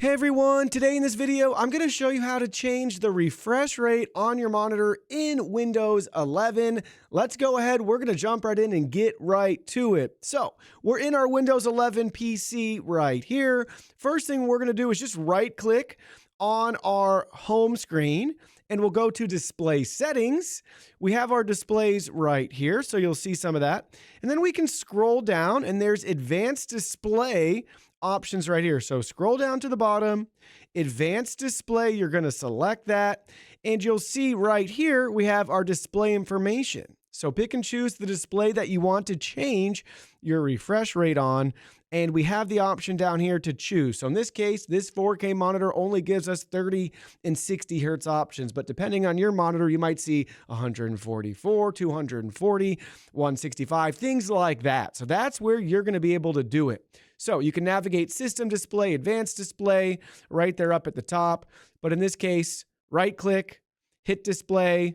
Hey everyone, today in this video, I'm going to show you how to change the refresh rate on your monitor in Windows 11. Let's go ahead. We're going to jump right in and get right to it. So we're in our Windows 11 PC right here. First thing we're going to do is just right click on our home screen and we'll go to display settings. We have our displays right here, so you'll see some of that. And then we can scroll down and there's advanced display options right here. So scroll down to the bottom, advanced display, you're going to select that, and you'll see right here we have our display information. So pick and choose the display that you want to change your refresh rate on, and we have the option down here to choose. So in this case, this 4K monitor only gives us 30 and 60 hertz options, but depending on your monitor, you might see 144, 240, 165, things like that. So that's where you're going to be able to do it. So you can navigate system display, advanced display, right there up at the top. But in this case, right click, hit display,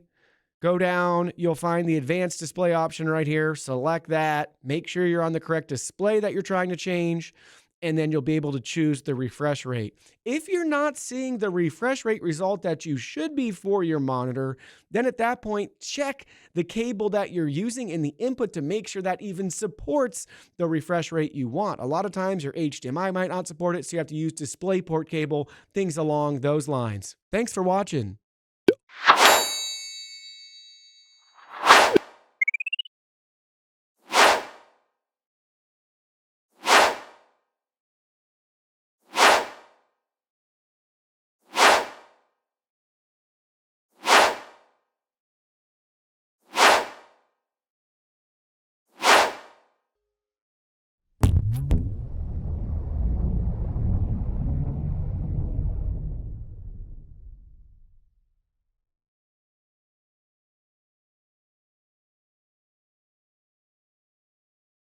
go down, you'll find the advanced display option right here. Select that, make sure you're on the correct display that you're trying to change, and then you'll be able to choose the refresh rate. If you're not seeing the refresh rate result that you should be for your monitor, then at that point, check the cable that you're using in the input to make sure that even supports the refresh rate you want. A lot of times your HDMI might not support it, so you have to use DisplayPort cable, things along those lines. Thanks for watching.